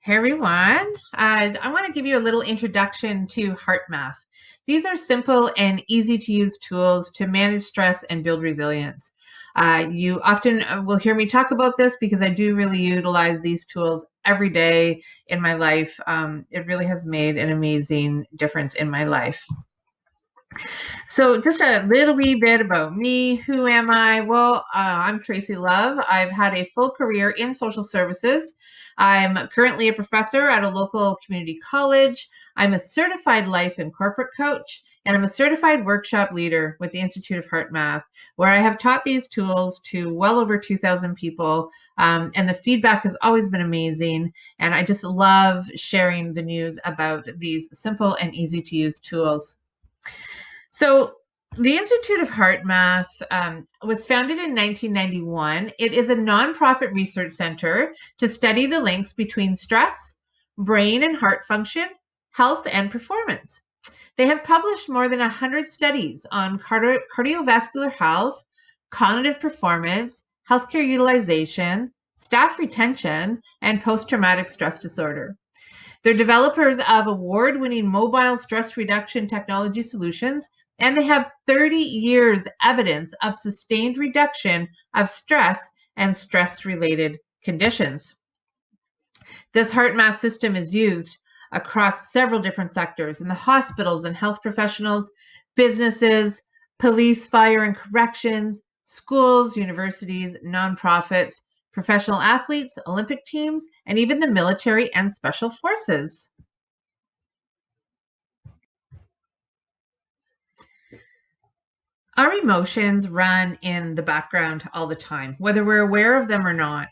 Hey everyone, I want to give you a little introduction to HeartMath. These are simple and easy to use tools to manage stress and build resilience. You often will hear me talk about this because I do really utilize these tools every day in my life. It really has made an amazing difference in my life. So just a little wee bit about me. Who am I? Well, I'm Tracy Love. I've had a full career in social services. I'm currently a professor at a local community college. I'm a certified life and corporate coach, and I'm a certified workshop leader with the Institute of HeartMath, where I have taught these tools to well over 2,000 people. And the feedback has always been amazing. And I just love sharing the news about these simple and easy to use tools. So, the Institute of HeartMath was founded in 1991. It is a nonprofit research center to study the links between stress, brain and heart function, health, and performance. They have published more than 100 studies on cardiovascular health, cognitive performance, healthcare utilization, staff retention, and post traumatic stress disorder. They're developers of award-winning mobile stress reduction technology solutions, and they have 30 years evidence of sustained reduction of stress and stress-related conditions. This HeartMath system is used across several different sectors in the hospitals and health professionals, businesses, police, fire and corrections, schools, universities, nonprofits, professional athletes, Olympic teams, and even the military and special forces. Our emotions run in the background all the time, whether we're aware of them or not.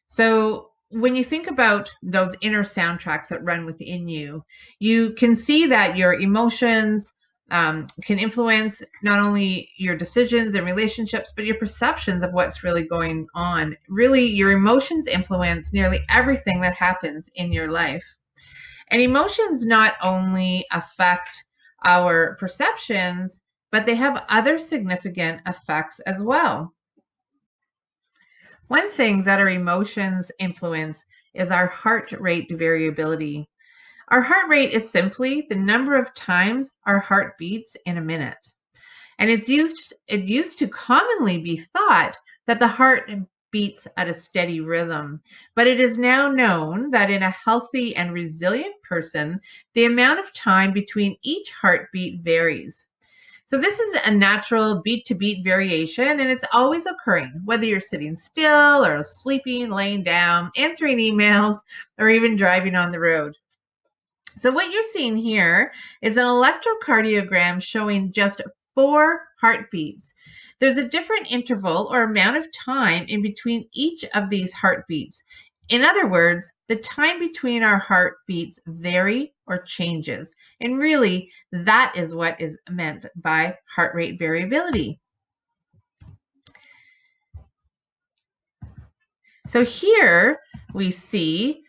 So when you think about those inner soundtracks that run within you, you can see that your emotions can influence not only your decisions and relationships, but your perceptions of what's really going on. Really, your emotions influence nearly everything that happens in your life. And emotions not only affect our perceptions, but they have other significant effects as well. One thing that our emotions influence is our heart rate variability. Our heart rate is simply the number of times our heart beats in a minute. And it used to commonly be thought that the heart beats at a steady rhythm, but it is now known that in a healthy and resilient person, the amount of time between each heartbeat varies. So this is a natural beat-to-beat variation, and it's always occurring, whether you're sitting still or sleeping, laying down, answering emails, or even driving on the road. So what you're seeing here is an electrocardiogram showing just 4 heartbeats. There's a different interval or amount of time in between each of these heartbeats. In other words, the time between our heartbeats vary or changes. And really, that is what is meant by heart rate variability. So here we see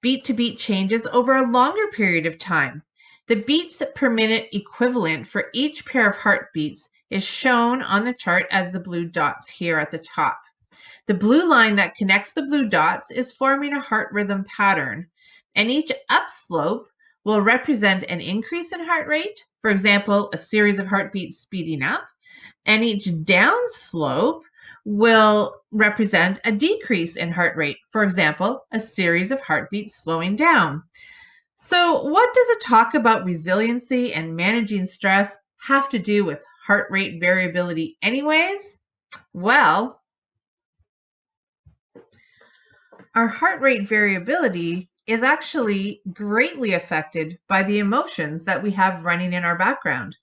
beat-to-beat changes over a longer period of time. The beats per minute equivalent for each pair of heartbeats is shown on the chart as the blue dots here at the top. The blue line that connects the blue dots is forming a heart rhythm pattern, and each upslope will represent an increase in heart rate, for example, a series of heartbeats speeding up, and each downslope will represent a decrease in heart rate, for example, a series of heartbeats slowing down. So what does a talk about resiliency and managing stress have to do with heart rate variability anyways? Well, our heart rate variability is actually greatly affected by the emotions that we have running in our background.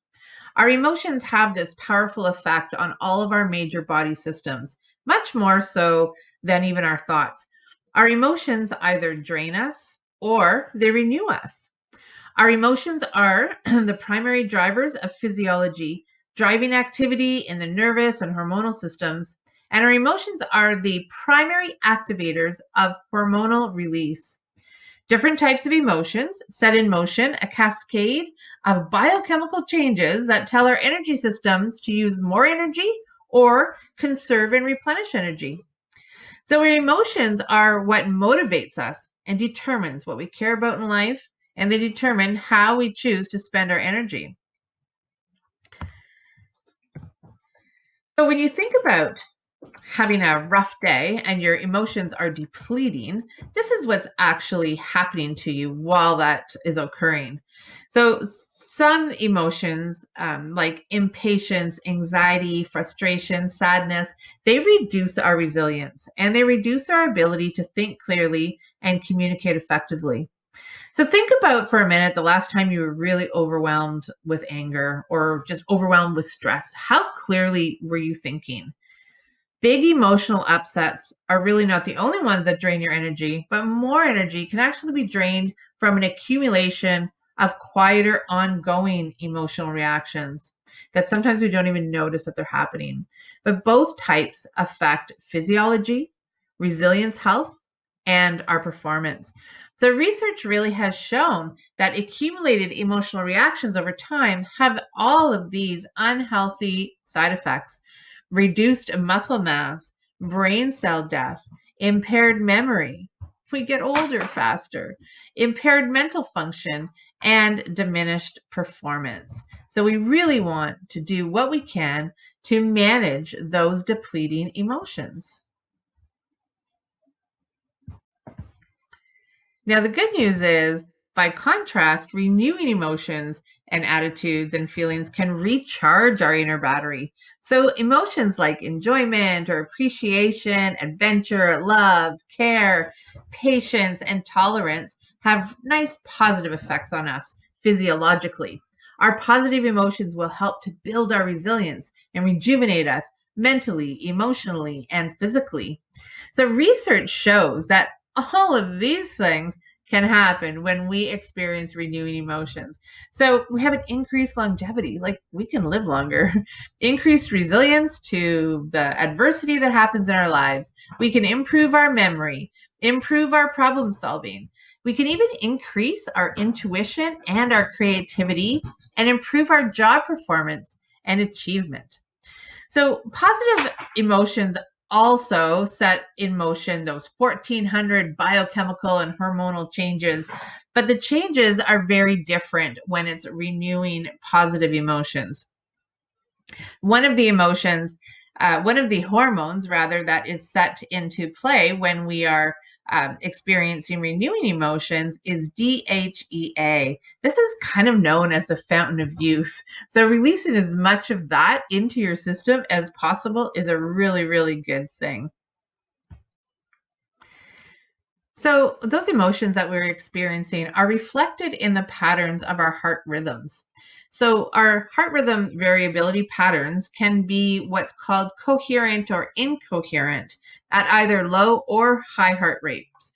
Our emotions have this powerful effect on all of our major body systems, much more so than even our thoughts. Our emotions either drain us or they renew us. Our emotions are the primary drivers of physiology, driving activity in the nervous and hormonal systems, and our emotions are the primary activators of hormonal release. Different types of emotions set in motion a cascade of biochemical changes that tell our energy systems to use more energy or conserve and replenish energy. So our emotions are what motivates us, and determines what we care about in life, and they determine how we choose to spend our energy. So when you think about having a rough day and your emotions are depleting, this is what's actually happening to you while that is occurring. So some emotions like impatience, anxiety, frustration, sadness, they reduce our resilience and they reduce our ability to think clearly and communicate effectively. So think about for a minute the last time you were really overwhelmed with anger or just overwhelmed with stress. How clearly were you thinking? Big emotional upsets are really not the only ones that drain your energy, but more energy can actually be drained from an accumulation of quieter, ongoing emotional reactions that sometimes we don't even notice that they're happening. But both types affect physiology, resilience health, and our performance. So research really has shown that accumulated emotional reactions over time have all of these unhealthy side effects: reduced muscle mass, brain cell death, impaired memory. We get older faster, impaired mental function, and diminished performance. So we really want to do what we can to manage those depleting emotions. Now, the good news is, by contrast, renewing emotions and attitudes and feelings can recharge our inner battery. So, emotions like enjoyment or appreciation, adventure, love, care, patience, and tolerance have nice positive effects on us physiologically. Our positive emotions will help to build our resilience and rejuvenate us mentally, emotionally, and physically. So research shows that all of these things can happen when we experience renewing emotions. So we have an increased longevity, like we can live longer, increased resilience to the adversity that happens in our lives. We can improve our memory, improve our problem solving. We can even increase our intuition and our creativity and improve our job performance and achievement. So positive emotions also set in motion those 1400 biochemical and hormonal changes, but the changes are very different when it's renewing positive emotions. One of the emotions, one of the hormones rather, that is set into play when we are experiencing renewing emotions is DHEA. This is kind of known as the fountain of youth. So releasing as much of that into your system as possible is a really, really good thing. So those emotions that we're experiencing are reflected in the patterns of our heart rhythms. So our heart rhythm variability patterns can be what's called coherent or incoherent at either low or high heart rates.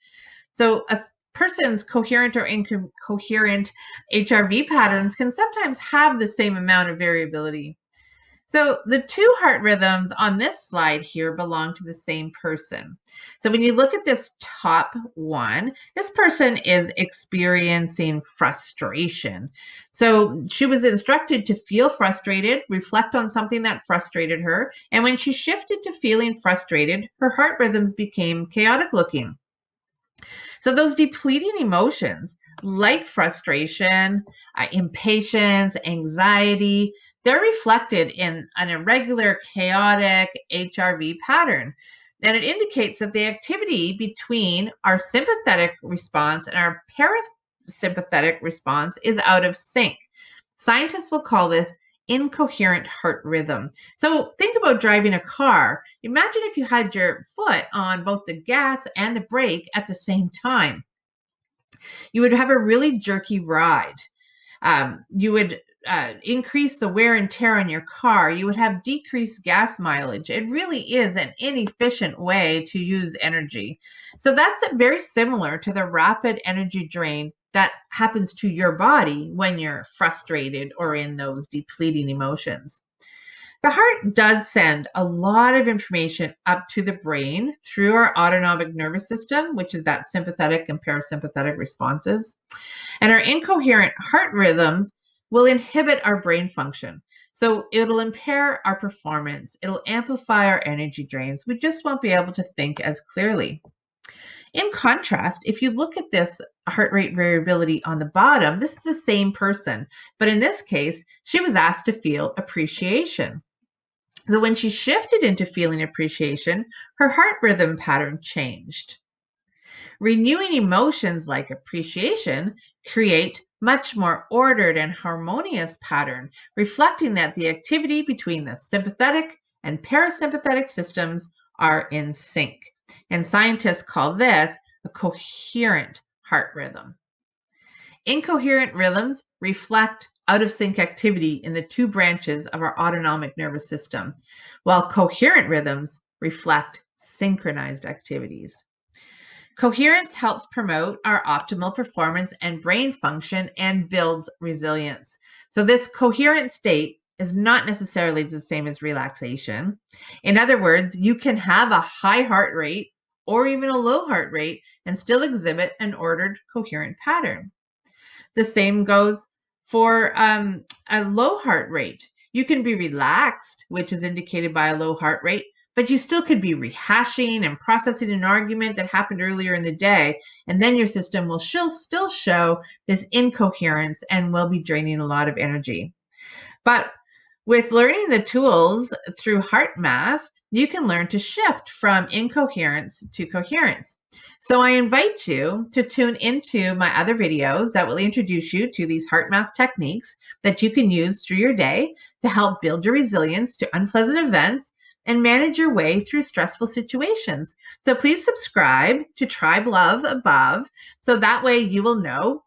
So a person's coherent or incoherent HRV patterns can sometimes have the same amount of variability. So the two heart rhythms on this slide here belong to the same person. So when you look at this top one, this person is experiencing frustration. So she was instructed to feel frustrated, reflect on something that frustrated her, and when she shifted to feeling frustrated, her heart rhythms became chaotic looking. So those depleting emotions like frustration, impatience, anxiety, they're reflected in an irregular, chaotic HRV pattern. And it indicates that the activity between our sympathetic response and our parasympathetic response is out of sync. Scientists will call this incoherent heart rhythm. So think about driving a car. Imagine if you had your foot on both the gas and the brake at the same time. You would have a really jerky ride. You would increase the wear and tear on your car. You would have decreased gas mileage. It really is an inefficient way to use energy. So that's very similar to the rapid energy drain that happens to your body when you're frustrated or in those depleting emotions. The heart does send a lot of information up to the brain through our autonomic nervous system, which is that sympathetic and parasympathetic responses. And our incoherent heart rhythms will inhibit our brain function. So it'll impair our performance. It'll amplify our energy drains. We just won't be able to think as clearly. In contrast, if you look at this heart rate variability on the bottom, this is the same person, but in this case, she was asked to feel appreciation. So when she shifted into feeling appreciation, her heart rhythm pattern changed. Renewing emotions like appreciation create much more ordered and harmonious pattern, reflecting that the activity between the sympathetic and parasympathetic systems are in sync. And scientists call this a coherent heart rhythm. Incoherent rhythms reflect out of sync activity in the two branches of our autonomic nervous system, while coherent rhythms reflect synchronized activities. Coherence helps promote our optimal performance and brain function and builds resilience. So, this coherent state is not necessarily the same as relaxation. In other words, you can have a high heart rate or even a low heart rate and still exhibit an ordered, coherent pattern. The same goes for a low heart rate. You can be relaxed, which is indicated by a low heart rate, but you still could be rehashing and processing an argument that happened earlier in the day. And then your system will still show this incoherence and will be draining a lot of energy. But with learning the tools through HeartMath, you can learn to shift from incoherence to coherence. So I invite you to tune into my other videos that will introduce you to these HeartMath techniques that you can use through your day to help build your resilience to unpleasant events and manage your way through stressful situations. So please subscribe to Tribe Love above, so that way you will know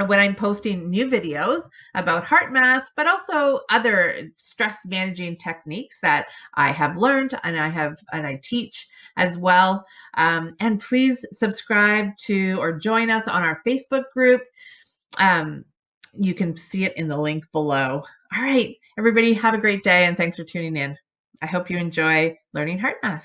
when I'm posting new videos about HeartMath, but also other stress managing techniques that I have learned and I teach as well. And please subscribe to or join us on our Facebook group. You can see it in the link below. All right, everybody, have a great day and thanks for tuning in. I hope you enjoy learning HeartMath.